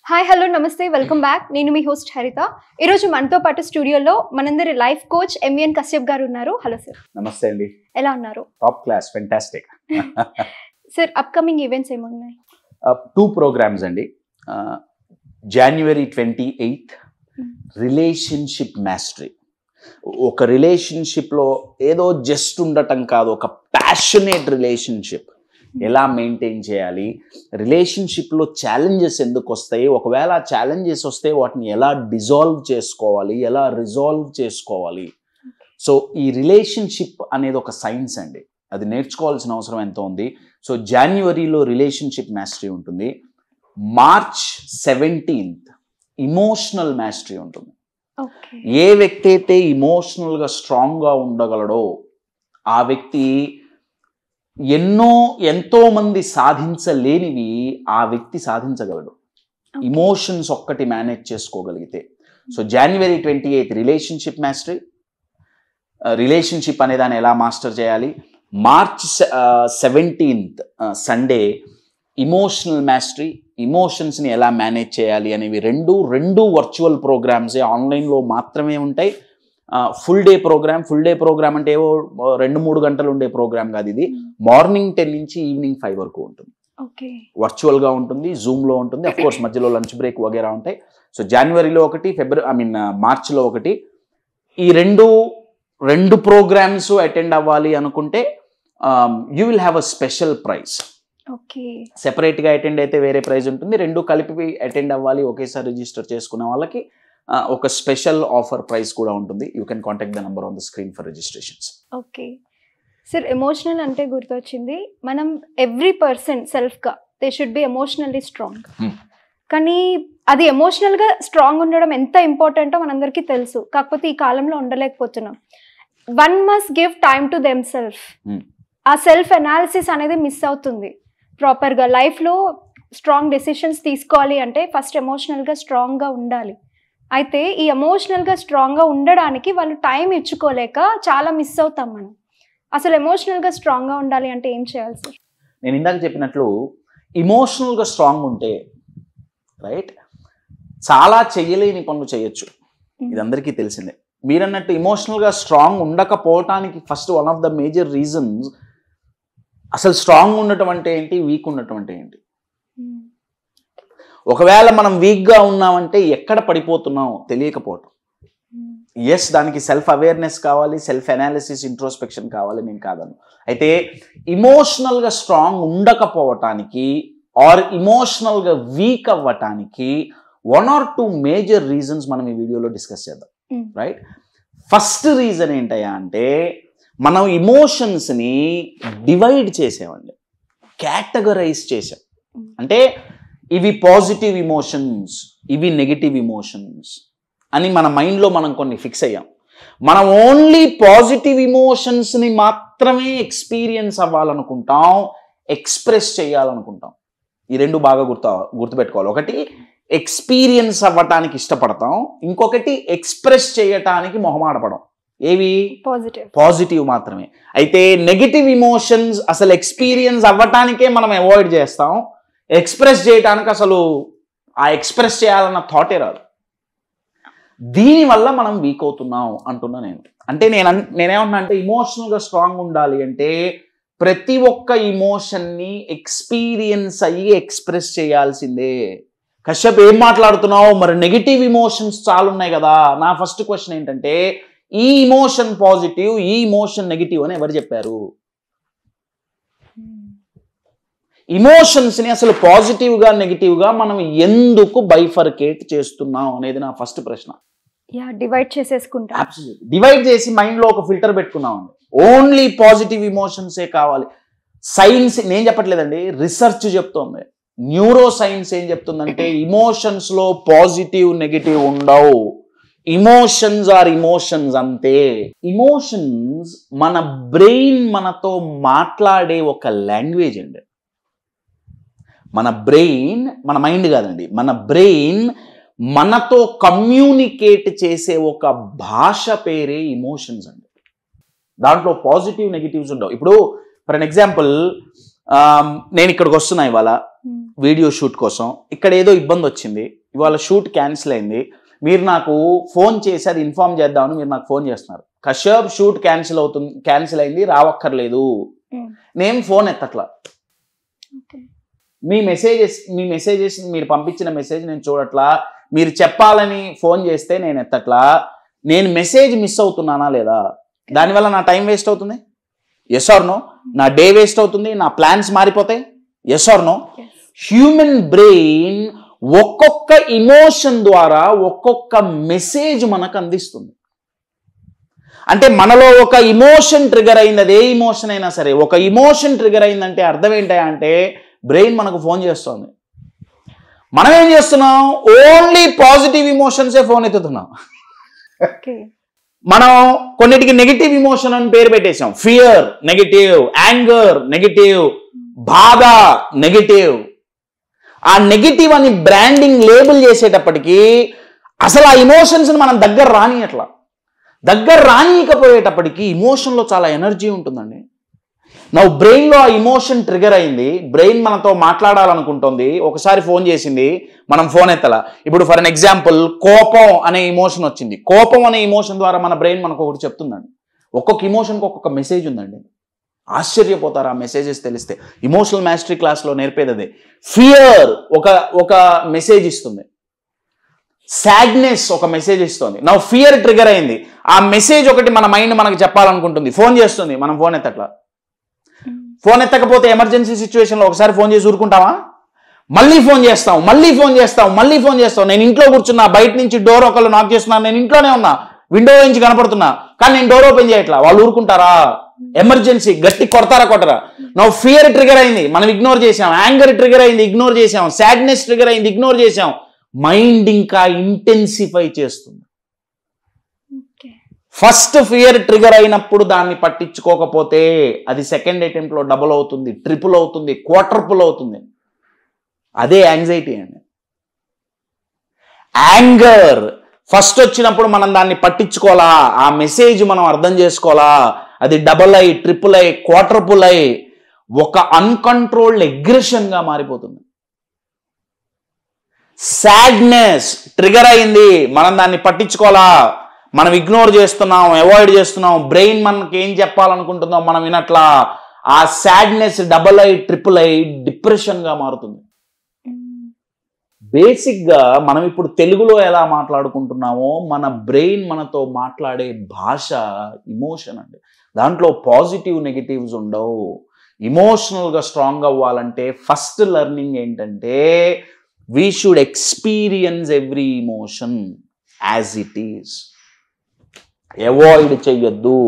Hi hello నమస్తే welcome back. నేను మీ host హరిత. ఈరోజు మనతో పాటు స్టూడియోలో మనందరి లైఫ్ కోచ్ ఎంవిఎన్ కశ్యప్ గారు ఉన్నారు. Hello sir. నమస్తే అండి. ఎలా ఉన్నారు? Top class, fantastic. Sir upcoming events ఏమున్నాయి? 2 ప్రోగ్రామ్స్ అండి. January 28th relationship mastery. ఒక రిలేషన్షిప్లో ఏదో జస్ట్ ఉండటం కాదు, ఒక ప్యాషనేట్ రిలేషన్షిప్ ఎలా మెయింటైన్ చేయాలి, రిలేషన్షిప్లో ఛాలెంజెస్ ఎందుకు వస్తాయి, ఒకవేళ ఆ ఛాలెంజెస్ వస్తే వాటిని ఎలా డిజాల్వ్ చేసుకోవాలి, ఎలా రిజాల్వ్ చేసుకోవాలి. సో ఈ రిలేషన్షిప్ అనేది ఒక సైన్స్ అండి, అది నేర్చుకోవాల్సిన అవసరం ఎంతో ఉంది. సో జనవరిలో రిలేషన్షిప్ మాస్టరీ ఉంటుంది. March 17th ఇమోషనల్ మాస్టరీ ఉంటుంది. ఏ వ్యక్తి అయితే ఇమోషనల్గా స్ట్రాంగ్గా ఉండగలడో ఆ వ్యక్తి ఎంతో మంది సాధించలేనివి ఆ వ్యక్తి సాధించగలడు, ఇమోషన్స్ ఒక్కటి మేనేజ్ చేసుకోగలిగితే. So January 28th relationship mastery. Relationship అనే దాన్ని ఎలా మాస్టర్ చేయాలి. March 17th Sunday emotional mastery, ఇమోషన్స్ని ఎలా మేనేజ్ చేయాలి అనేవి రెండు వర్చువల్ ప్రోగ్రామ్సే, ఆన్లైన్లో మాత్రమే ఉంటాయి. ఫుల్ డే ప్రోగ్రామ్ అంటే ఏవో 2-3 గంటలు ఉండే ప్రోగ్రామ్ కాదు. ఇది మార్నింగ్ 10 నుంచి ఈవినింగ్ 5 వరకు ఉంటుంది. వర్చువల్గా ఉంటుంది, జూమ్లో ఉంటుంది. అఫ్ కోర్స్ మధ్యలో లంచ్ బ్రేక్ వగేరా ఉంటాయి. సో జనవరిలో ఒకటి, మార్చిలో ఒకటి. ఈ రెండు ప్రోగ్రామ్స్ అటెండ్ అవ్వాలి అనుకుంటే you will have a special prize. సెపరేట్గా అటెండ్ అయితే వేరే ప్రైజ్ ఉంటుంది. రెండు కలిపి అటెండ్ అవ్వాలి ఒకేసారి రిజిస్టర్ చేసుకున్న వాళ్ళకి ఒక స్పెషల్ ఆఫర్ ప్రైస్ కూడా ఉంటుంది. You can contact the number on the screen for registrations. Okay sir, emotional అంటే గుర్తొచ్చింది, మనం ఎవ్రీ పర్సన్ సెల్ఫ్గా they should be emotionally strong. కానీ అది ఎమోషనల్గా స్ట్రాంగ్ ఉండడం ఎంత ఇంపార్టెంటో మనందరికీ తెలుసు. కాకపోతే ఈ కాలంలో ఉండలేకపోతున్నాం. One must give time to them self. ఆ సెల్ఫ్ అనాలిసిస్ అనేది మిస్ అవుతుంది. ప్రాపర్గా లైఫ్లో స్ట్రాంగ్ డెసిషన్స్ తీసుకోవాలి అంటే ఫస్ట్ ఎమోషనల్గా స్ట్రాంగ్గా ఉండాలి. అయితే ఈ ఎమోషనల్గా స్ట్రాంగ్గా ఉండడానికి వాళ్ళు టైం ఇచ్చుకోలేక చాలా మిస్ అవుతాం మనం. అసలు ఎమోషనల్గా స్ట్రాంగ్గా ఉండాలి అంటే ఏం చేయాలి సార్? నేను ఇందాక చెప్పినట్లు ఇమోషనల్గా స్ట్రాంగ్ ఉంటే రైట్, చాలా చెయ్యలేని పనులు చేయొచ్చు. ఇది అందరికీ తెలిసిందే. మీరన్నట్టు ఇమోషనల్గా స్ట్రాంగ్ ఉండకపోవటానికి first one of the major reasons, అసలు స్ట్రాంగ్ ఉండటం అంటే ఏంటి, వీక్ ఉండటం అంటే ఏంటి. ఒకవేళ మనం వీక్గా ఉన్నామంటే ఎక్కడ పడిపోతున్నాం తెలియకపోవటం. ఎస్, దానికి సెల్ఫ్ అవేర్నెస్ కావాలి, సెల్ఫ్ అనాలిసిస్, ఇంట్రోస్పెక్షన్ కావాలి, నేను కాదను. అయితే ఇమోషనల్గా స్ట్రాంగ్ ఉండకపోవటానికి ఆర్ ఇమోషనల్గా వీక్ అవ్వటానికి 1 or 2 మేజర్ రీజన్స్ మనం ఈ వీడియోలో డిస్కస్ చేద్దాం. రైట్, ఫస్ట్ రీజన్ ఏంటయ్యా అంటే మనం ఇమోషన్స్ని డివైడ్ చేసామండి, కేటగరైజ్ చేసాం. అంటే ఇవి పాజిటివ్ ఇమోషన్స్, ఇవి నెగిటివ్ ఇమోషన్స్ అని మన మైండ్లో మనం కొన్ని ఫిక్స్ అయ్యాం. మనం ఓన్లీ పాజిటివ్ ఇమోషన్స్ని మాత్రమే ఎక్స్పీరియన్స్ అవ్వాలనుకుంటాం, ఎక్స్ప్రెస్ చేయాలనుకుంటాం. ఈ రెండు బాగా గుర్తుపెట్టుకోవాలి. ఒకటి ఎక్స్పీరియన్స్ అవ్వటానికి ఇష్టపడతాం, ఇంకొకటి ఎక్స్ప్రెస్ చేయటానికి మొహమాటపడం. ఏవి? పాజిటివ్ మాత్రమే. అయితే నెగిటివ్ ఇమోషన్స్ అసలు ఎక్స్పీరియన్స్ అవ్వటానికే మనం అవాయిడ్ చేస్తాం, ఎక్స్ప్రెస్ చేయటానికి అసలు ఆ ఎక్స్ప్రెస్ చేయాలన్న థాటే రాదు. దీనివల్ల మనం వీక్ అవుతున్నాం అంటున్నా నేను. అంటే నేనేమన్నా అంటే ఇమోషనల్గా స్ట్రాంగ్ ఉండాలి అంటే ప్రతి ఒక్క ఇమోషన్ని ఎక్స్పీరియన్స్ అయ్యి ఎక్స్ప్రెస్ చేయాల్సిందే. కశ్యప్ ఏం మాట్లాడుతున్నావు, మరి నెగిటివ్ ఇమోషన్స్ చాలా ఉన్నాయి కదా. నా ఫస్ట్ క్వశ్చన్ ఏంటంటే ఈ ఇమోషన్ పాజిటివ్, ఈ ఇమోషన్ నెగిటివ్ అని ఎవరు చెప్పారు? ఇమోషన్స్ని అసలు పాజిటివ్గా నెగిటివ్గా మనం ఎందుకు బైఫర్కేట్ చేస్తున్నాం అనేది నా ఫస్ట్ ప్రశ్న. డివైడ్ చేసేసుకుంటా, డివైడ్ చేసి మైండ్లో ఒక ఫిల్టర్ పెట్టుకున్నాం. ఓన్లీ పాజిటివ్ ఇమోషన్సే కావాలి. సైన్స్ నేను చెప్పట్లేదండి, రిసర్చ్ చెప్తోంది. న్యూరో సైన్స్ ఏం చెప్తుందంటే ఇమోషన్స్లో పాజిటివ్ నెగిటివ్ ఉండవు, ఇమోషన్స్ ఆర్ ఇమోషన్స్ అంతే. ఇమోషన్స్ మన బ్రెయిన్ మనతో మాట్లాడే ఒక లాంగ్వేజ్ అండి. మన బ్రెయిన్, మన మైండ్ కాదండి, మన బ్రెయిన్ మనతో కమ్యూనికేట్ చేసే ఒక భాష పేరే ఇమోషన్స్ అండి. దాంట్లో పాజిటివ్ నెగిటివ్స్ ఉండవు. ఇప్పుడు ఫర్ ఎన్ ఎగ్జాంపుల్ నేను ఇక్కడికి వస్తున్నా ఇవాళ, వీడియో షూట్ కోసం. ఇక్కడ ఏదో ఇబ్బంది వచ్చింది, ఇవాళ షూట్ క్యాన్సిల్ అయింది, మీరు నాకు ఫోన్ చేసి అది ఇన్ఫార్మ్ చేద్దామని మీరు నాకు ఫోన్ చేస్తున్నారు. కశ్యప్ షూట్ క్యాన్సిల్ అయింది, రావక్కర్లేదు. నేను ఫోన్ ఎత్తట్లా. మీ మెసేజెస్ మీరు పంపించిన మెసేజ్ నేను చూడట్లా. మీరు చెప్పాలని ఫోన్ చేస్తే నేను ఎత్తట్లా. నేను మెసేజ్ మిస్ అవుతున్నానా లేదా? దానివల్ల నా టైం వేస్ట్ అవుతుంది, ఎస్ ఆర్ నో? నా డే వేస్ట్ అవుతుంది, నా ప్లాన్స్ మారిపోతాయి, yes or no? Human brain ఒక్కొక్క ఇమోషన్ ద్వారా ఒక్కొక్క మెసేజ్ మనకు అందిస్తుంది. అంటే మనలో ఒక ఇమోషన్ ట్రిగర్ అయింది, అదే ఇమోషన్ అయినా సరే, ఒక ఇమోషన్ ట్రిగర్ అయిందంటే అర్థం ఏంటంటే బ్రెయిన్ మనకు ఫోన్ చేస్తుంది. మనం ఏం చేస్తున్నాం? ఓన్లీ పాజిటివ్ ఇమోషన్సే ఫోన్ ఎత్తుతున్నాం. మనం కొన్నిటికి నెగిటివ్ ఇమోషన్ అని పేరు పెట్టేశాం. ఫియర్ నెగిటివ్, యాంగర్ నెగిటివ్, బాధ నెగిటివ్. ఆ నెగిటివ్ అని బ్రాండింగ్ లేబుల్ చేసేటప్పటికి అసలు ఆ ఇమోషన్స్ మనం దగ్గర రానియకపోయేటప్పటికి ఇమోషన్లో చాలా ఎనర్జీ ఉంటుందండి. నా బ్రెయిన్లో ఆ ఇమోషన్ ట్రిగర్ అయింది, బ్రెయిన్ మనతో మాట్లాడాలనుకుంటుంది, ఒకసారి ఫోన్ చేసింది, మనం ఫోన్ ఎత్తలా. ఇప్పుడు ఫర్ అన్ ఎగ్జాంపుల్ కోపం అనే ఇమోషన్ వచ్చింది. కోపం అనే ఇమోషన్ ద్వారా మన బ్రెయిన్ మనకు ఒకటి చెప్తుందండి. ఒక్కొక్క ఇమోషన్కి ఒక్కొక్క మెసేజ్ ఉందండి. ఆశ్చర్యపోతారు ఆ మెసేజెస్ తెలిస్తే. ఇమోషనల్ మాస్టరీ క్లాస్లో నేర్పేది అదే. ఫియర్ ఒక మెసేజ్ ఇస్తుంది, సాడ్నెస్ ఒక మెసేజ్ ఇస్తుంది. నా ఫియర్ ట్రిగర్ అయింది, ఆ మెసేజ్ ఒకటి మన మైండ్ మనకు చెప్పాలనుకుంటుంది, ఫోన్ చేస్తుంది, మనం ఫోన్ ఎత్తట్లా. ఫోన్ ఎత్తకపోతే ఎమర్జెన్సీ సిచ్యువేషన్లో ఒకసారి ఫోన్ చేసి ఊరుకుంటావా? మళ్ళీ ఫోన్ చేస్తాం. నేను ఇంట్లో కూర్చున్నా, బయట నుంచి డోర్ ఒకళ్ళు నాక్ చేస్తున్నారు, నేను ఇంట్లోనే ఉన్నా, విండో నుంచి కనపడుతున్నా, కానీ నేను డోర్ ఓపెన్ చేయట్లా. వాళ్ళు ఊరుకుంటారా? ఎమర్జెన్సీ గట్టి కొడతారా? నా ఫియర్ ట్రిగర్ అయింది, మనం ఇగ్నోర్ చేసాం. యాంగర్ ట్రిగర్ అయింది, ఇగ్నోర్ చేసాం. సాడ్నెస్ ట్రిగర్ అయింది, ఇగ్నోర్ చేసాం. మైండ్ ఇంకా ఇంటెన్సిఫై చేస్తుంది. ఫస్ట్ ఫియర్ ట్రిగర్ అయినప్పుడు దాన్ని పట్టించుకోకపోతే అది సెకండ్ అటెంప్ట్లో డబుల్ అవుతుంది, ట్రిపుల్ అవుతుంది, క్వార్టర్పుల్ అవుతుంది. అదే యాంగ్జైటీ అండి. యాంగర్ ఫస్ట్ వచ్చినప్పుడు మనం దాన్ని పట్టించుకోవాలా, ఆ మెసేజ్ మనం అర్థం చేసుకోవాలా, అది డబుల్ అయి, ట్రిపుల్ అయి, క్వార్టర్పుల్ అయి ఒక అన్కంట్రోల్డ్ అగ్రెషన్గా మారిపోతుంది. సాడ్నెస్ ట్రిగర్ అయింది, మనం దాన్ని పట్టించుకోవాలా, మనం ఇగ్నోర్ చేస్తున్నాం, అవాయిడ్ చేస్తున్నాం, బ్రెయిన్ మనకి ఏం చెప్పాలనుకుంటుందో మనం వినట్లా. ఆ సాడ్నెస్ డబుల్ అయి, ట్రిపుల్ అయి డిప్రెషన్గా మారుతుంది. బేసిక్గా మనం ఇప్పుడు తెలుగులో ఎలా మాట్లాడుకుంటున్నామో మన బ్రెయిన్ మనతో మాట్లాడే భాష ఇమోషన్ అండి. దాంట్లో పాజిటివ్ నెగిటివ్స్ ఉండవు. ఇమోషనల్గా స్ట్రాంగ్ అవ్వాలంటే ఫస్ట్ లెర్నింగ్ ఏంటంటే we should experience every emotion as it is. Avoid చెయ్యొద్దు,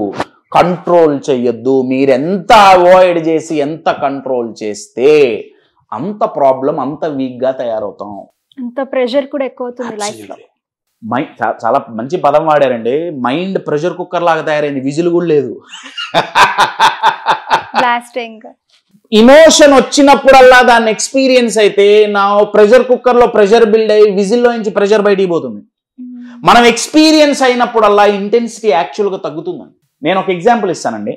కంట్రోల్ చెయ్యొద్దు. మీరు ఎంత అవాయిడ్ చేసి ఎంత కంట్రోల్ చేస్తే అంత ప్రాబ్లం, అంత వీక్గా తయారవుతాం. అంత ప్రెషర్ కూడా ఎక్కువ అవుతుంది లైఫ్లో. చాలా మంచి పదం వాడారండి. మైండ్ ప్రెషర్ కుక్కర్ లాగా తయారైంది, విజిల్ కూడా లేదు. ఇమోషన్ వచ్చినప్పుడల్లా దాన్ని ఎక్స్పీరియన్స్ అయితే నా ప్రెషర్ కుక్కర్లో ప్రెషర్ బిల్డ్ అయ్యి విజిల్లో నుంచి ప్రెషర్ బయటికి పోతుంది. మనం ఎక్స్పీరియన్స్ అయినప్పుడల్లా ఇంటెన్సిటీ యాక్చువల్గా తగ్గుతుందండి. నేను ఒక ఎగ్జాంపుల్ ఇస్తానండి.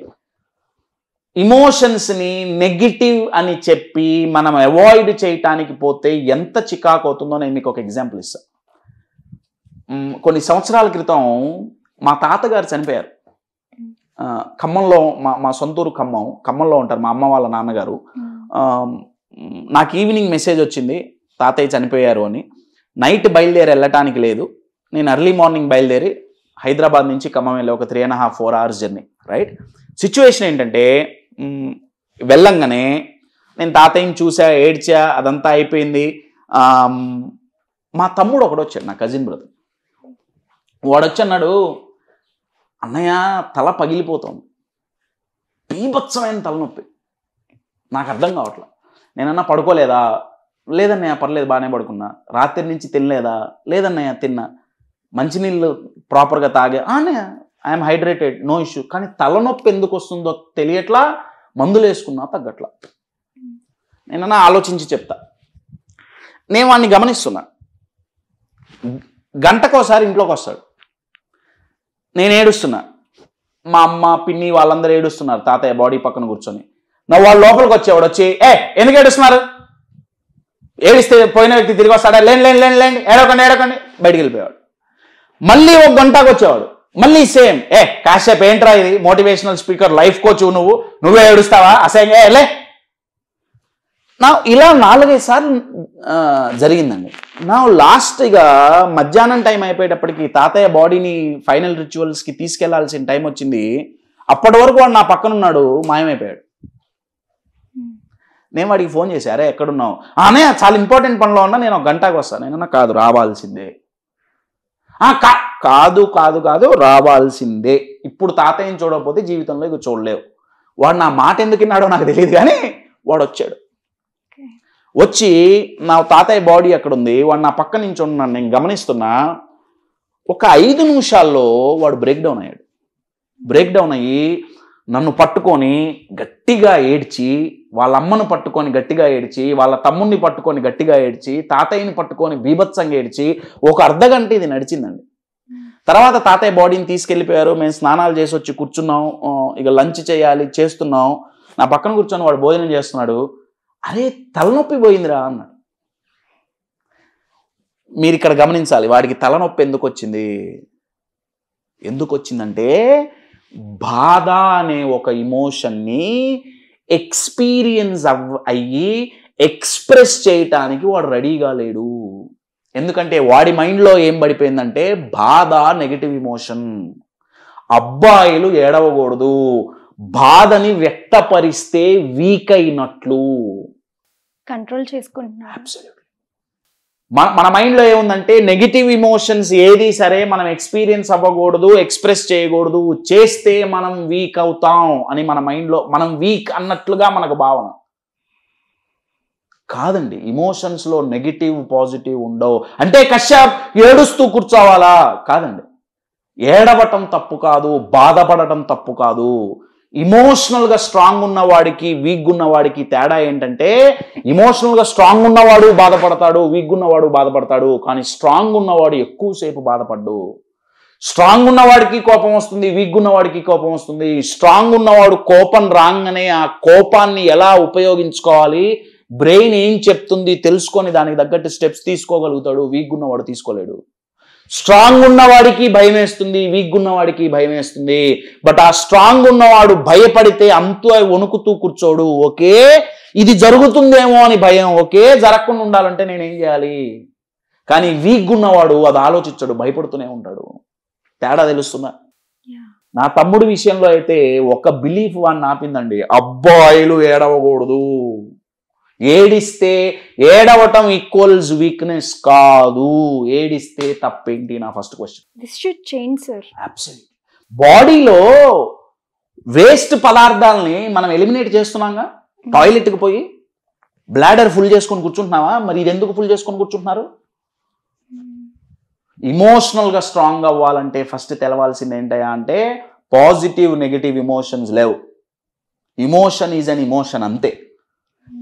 ఇమోషన్స్ని నెగిటివ్ అని చెప్పి మనం అవాయిడ్ చేయటానికి పోతే ఎంత చికాకు అవుతుందో నేను మీకు ఒక ఎగ్జాంపుల్ ఇస్తాను. కొన్ని సంవత్సరాల క్రితం మా తాతగారు చనిపోయారు. ఖమ్మంలో, మా సొంతూరు ఖమ్మంలో ఉంటారు మా అమ్మ వాళ్ళ నాన్నగారు. నాకు ఈవినింగ్ మెసేజ్ వచ్చింది తాతయ్య చనిపోయారు అని. నైట్ బయలుదేరి వెళ్ళటానికి లేదు, నేను ఎర్లీ మార్నింగ్ బయలుదేరి హైదరాబాద్ నుంచి ఖమ్మం వెళ్ళి ఒక 3.5-4 hours జర్నీ. రైట్. సిచ్యువేషన్ ఏంటంటే వెళ్ళంగానే నేను తాతయ్యని చూసా, ఏడ్చా, అదంతా అయిపోయింది. మా తమ్ముడు ఒకడు వచ్చాడు, నా కజిన్ బ్రదర్. వాడు వచ్చి అన్నాడు, అన్నయ్య తల పగిలిపోతుంది, బీభత్సమైన తలనొప్పి, నాకు అర్థం కావట్లా. నేనన్నా పడుకోలేదా? లేదన్నయ్య పర్లేదు బాగానే పడుకున్నా. రాత్రి నుంచి తినలేదా? లేదన్నయ్య తిన్నా. మంచినీళ్ళు ప్రాపర్గా తాగా? అన్నయ్య ఐఎమ్ హైడ్రేటెడ్, నో ఇష్యూ. కానీ తలనొప్పి ఎందుకు వస్తుందో తెలియట్లా, మందులు వేసుకున్నా తగ్గట్లా. నేనన్నా ఆలోచించి చెప్తా. నేను వాడిని గమనిస్తున్నా. గంటకోసారి ఇంట్లోకి వస్తాడు, నేను ఏడుస్తున్నా, మా అమ్మ పిన్ని వాళ్ళందరూ ఏడుస్తున్నారు తాతయ్య బాడీ పక్కన కూర్చొని. నా వాళ్ళు లోపలికి వచ్చేవాడు వచ్చి, ఎందుకు ఏడుస్తున్నారు? ఏడిస్తే పోయిన వ్యక్తి తిరిగి వస్తాడా, లేండి ఏడవకండి బయటికి వెళ్ళిపోయాడు. మళ్ళీ 1 గంటకు వచ్చేవాడు, మళ్ళీ సేమ్. కాసేపు ఏంట్రా ఇది, మోటివేషనల్ స్పీకర్, లైఫ్ కోచ్ నువ్వే ఏడుస్తావా, అసహ్యంగా లే. నా ఇలా 4-5 సార్లు జరిగిందండి. నా లాస్ట్గా మధ్యాహ్నం టైం అయిపోయేటప్పటికి తాతయ్య బాడీని ఫైనల్ రిచువల్స్కి తీసుకెళ్లాల్సిన టైం వచ్చింది. అప్పటి వరకు వాడు నా పక్కన ఉన్నాడు, మాయమైపోయాడు. నేను వాడికి ఫోన్ చేశా, అరే ఎక్కడున్నావు? అనే చాలా ఇంపార్టెంట్ పనిలో ఉన్నా, నేను 1 గంటకు వస్తాను. నేను కాదు రావాల్సిందే. కాదు రావాల్సిందే. ఇప్పుడు తాతయ్యని చూడకపోతే జీవితంలో ఇక చూడలేవు. వాడు నా మాట ఎందుకు విన్నాడో నాకు తెలియదు, కానీ వాడు వచ్చాడు. వచ్చి నా తాతయ్య బాడీ అక్కడ ఉంది, వాడు నా పక్క నుంచి ఉన్నాను, నేను గమనిస్తున్నా. ఒక 5 నిమిషాల్లో వాడు బ్రేక్ డౌన్ అయ్యి నన్ను పట్టుకొని గట్టిగా ఏడ్చి, వాళ్ళ అమ్మను పట్టుకొని గట్టిగా ఏడ్చి, వాళ్ళ తమ్ముడిని పట్టుకొని గట్టిగా ఏడ్చి, తాతయ్యని పట్టుకొని బీభత్సంగా ఏడ్చి, ఒక అర్ధగంట ఇది నడిచిందండి. తర్వాత తాతయ్య బాడీని తీసుకెళ్ళిపోయారు. మేము స్నానాలు చేసి వచ్చి కూర్చున్నాం, ఇక లంచ్ చేస్తున్నాం. నా పక్కన కూర్చొని వాడు భోజనం చేస్తున్నాడు. అరే తలనొప్పి పోయిందిరా అన్నాడు. మీరు ఇక్కడ గమనించాలి, వాడికి తలనొప్పి ఎందుకు వచ్చిందంటే బాధ అనే ఒక ఇమోషన్ని ఎక్స్పీరియన్స్ అయ్యి ఎక్స్ప్రెస్ చేయటానికి వాడు రెడీగా లేడు. ఎందుకంటే వాడి మైండ్లో ఏం పడిపోయిందంటే బాధ నెగటివ్ ఇమోషన్, అబ్బాయిలు ఏడవకూడదు, బాధని వ్యక్తపరిస్తే వీక్ అయినట్లు కంట్రోల్ చేసుకుంటున్నారు. మన మైండ్లో ఏముందంటే నెగిటివ్ ఇమోషన్స్ ఏది సరే మనం ఎక్స్పీరియన్స్ అవ్వకూడదు, ఎక్స్ప్రెస్ చేయకూడదు, చేస్తే మనం వీక్ అవుతాం అని మన మైండ్లో, మనం వీక్ అన్నట్లుగా మనకు భావన. కాదండి, ఇమోషన్స్లో నెగిటివ్ పాజిటివ్ ఉండవు. అంటే కశ్యప్ ఏడుస్తూ కూర్చోవాలా? కాదండి, ఏడవటం తప్పు కాదు, బాధపడటం తప్పు కాదు. ఇమోషనల్గా స్ట్రాంగ్ ఉన్నవాడికి వీక్ ఉన్నవాడికి తేడా ఏంటంటే, ఇమోషనల్గా స్ట్రాంగ్ ఉన్నవాడు బాధపడతాడు, వీక్ ఉన్నవాడు బాధపడతాడు. కానీ స్ట్రాంగ్ ఉన్నవాడు ఎక్కువసేపు బాధపడ్డు. స్ట్రాంగ్ ఉన్నవాడికి కోపం వస్తుంది, వీక్ ఉన్నవాడికి కోపం వస్తుంది. స్ట్రాంగ్ ఉన్నవాడు కోపం రాగానే ఆ కోపాన్ని ఎలా ఉపయోగించుకోవాలి, బ్రెయిన్ ఏం చెప్తుంది తెలుసుకొని దానికి తగ్గట్టు స్టెప్స్ తీసుకోగలుగుతాడు. వీక్ ఉన్నవాడు తీసుకోలేడు. స్ట్రాంగ్ ఉన్నవాడికి భయం వేస్తుంది, వీక్ ఉన్నవాడికి భయం వేస్తుంది. బట్ ఆ స్ట్రాంగ్ ఉన్నవాడు భయపడితే అంతా వణుకుతూ కూర్చోడు. ఓకే ఇది జరుగుతుందేమో అని భయం, ఓకే జరగకుండా ఉండాలంటే నేనేం చేయాలి. కానీ వీక్ ఉన్నవాడు అది ఆలోచించడు, భయపడుతూనే ఉంటాడు. తేడా తెలుస్తుందా? నా తమ్ముడి విషయంలో అయితే ఒక బిలీఫ్ వాడిని ఆపిందండి, అబ్బాయిలు ఏడవకూడదు. ఏడిస్తే ఏడవటం ఈక్వల్స్ వీక్నెస్ కాదు. ఏడిస్తే తప్పేంటి నా first question. This should change sir. Absolute. బాడీలో వేస్ట్ పదార్థాలని మనం ఎలిమినేట్ చేస్తున్నాంగా. టాయిలెట్కి పోయి బ్లాడర్ ఫుల్ చేసుకొని కూర్చుంటున్నావా? మరి ఇది ఎందుకు ఫుల్ చేసుకొని కూర్చుంటున్నారు? ఇమోషనల్గా స్ట్రాంగ్ అవ్వాలంటే ఫస్ట్ తెలవాల్సింది ఏంటయ్యా అంటే, పాజిటివ్ నెగిటివ్ ఇమోషన్స్ లేవు. ఇమోషన్ ఈజ్ అన్ ఇమోషన్, అంతే.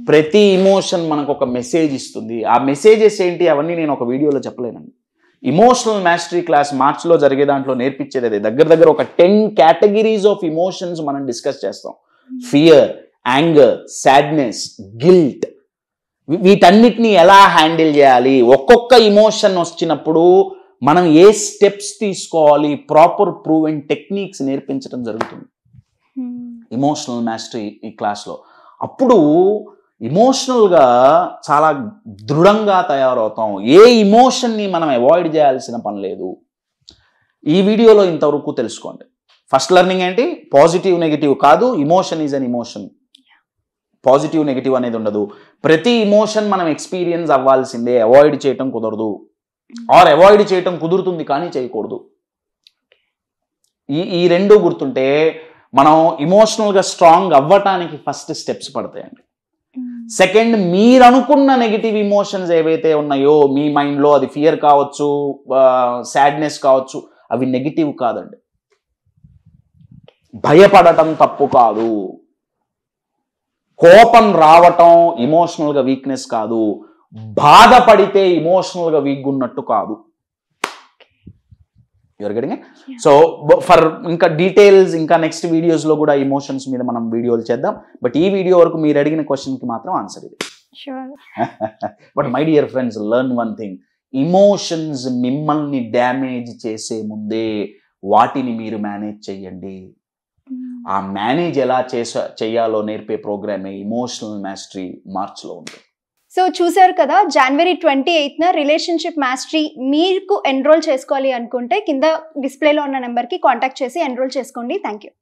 ప్రతి ఇమోషన్ మనకు ఒక మెసేజ్ ఇస్తుంది. ఆ మెసేజెస్ ఏంటి అవన్నీ నేను ఒక వీడియోలో చెప్పలేనండి. ఇమోషనల్ మాస్టరీ క్లాస్ మార్చ్లో జరిగే దాంట్లో నేర్పించేది అదే. దగ్గర ఒక 10 కేటగిరీస్ ఆఫ్ ఇమోషన్స్ మనం డిస్కస్ చేస్తాం. ఫియర్, యాంగర్, సాడ్నెస్, గిల్ట్, వీటన్నిటిని ఎలా హ్యాండిల్ చేయాలి, ఒక్కొక్క ఇమోషన్ వచ్చినప్పుడు మనం ఏ స్టెప్స్ తీసుకోవాలి, ప్రాపర్ ప్రూవెన్ టెక్నిక్స్ నేర్పించడం జరుగుతుంది ఇమోషనల్ మాస్టరీ ఈ క్లాస్లో. అప్పుడు ఇమోషనల్గా చాలా దృఢంగా తయారవుతాం. ఏ ఇమోషన్ని మనం అవాయిడ్ చేయాల్సిన పని లేదు. ఈ వీడియోలో ఇంతవరకు తెలుసుకోండి. ఫస్ట్ లెర్నింగ్ ఏంటి? పాజిటివ్ నెగిటివ్ కాదు, emotion is an emotion. Positive negative అనేది ఉండదు. ప్రతి ఇమోషన్ మనం ఎక్స్పీరియన్స్ అవ్వాల్సిందే, అవాయిడ్ చేయటం కుదరదు. ఆర్ అవాయిడ్ చేయటం కుదురుతుంది కానీ చేయకూడదు. ఈ రెండు గుర్తుంటే మనం ఇమోషనల్గా స్ట్రాంగ్ అవ్వటానికి ఫస్ట్ స్టెప్స్ పడతాయండి. సెకండ్, మీరు అనుకున్న నెగిటివ్ ఇమోషన్స్ ఏవైతే ఉన్నాయో మీ మైండ్లో, అది ఫియర్ కావచ్చు, సాడ్నెస్ కావచ్చు, అవి నెగిటివ్ కాదండి. భయపడటం తప్పు కాదు. కోపం రావటం ఇమోషనల్గా వీక్నెస్ కాదు. బాధపడితే ఇమోషనల్గా వీక్ ఉన్నట్టు కాదు. You're getting it? So for ఇంకా డీటెయిల్స్ ఇంకా నెక్స్ట్ వీడియోస్లో కూడా ఇమోషన్స్ మీద మనం వీడియోలు చేద్దాం. బట్ ఈ వీడియో వరకు మీరు అడిగిన క్వశ్చన్కి మాత్రం ఆన్సర్ ఇది. Sure. But my dear friends, learn one thing. Emotions మిమ్మల్ని డ్యామేజ్ చేసే ముందే వాటిని మీరు మేనేజ్ చేయండి. ఆ మేనేజ్ ఎలా చేయాలో నేర్పే ప్రోగ్రామే ఇమోషనల్ మాస్టరీ మార్చ్లో ఉంది. సో చూసారు కదా, January 28న రిలేషన్షిప్ మాస్టరీ మీకు ఎన్రోల్ చేసుకోవాలి అనుకుంటే కింద డిస్ప్లేలో ఉన్న నెంబర్కి కాంటాక్ట్ చేసి ఎన్రోల్ చేసుకోండి. Thank you.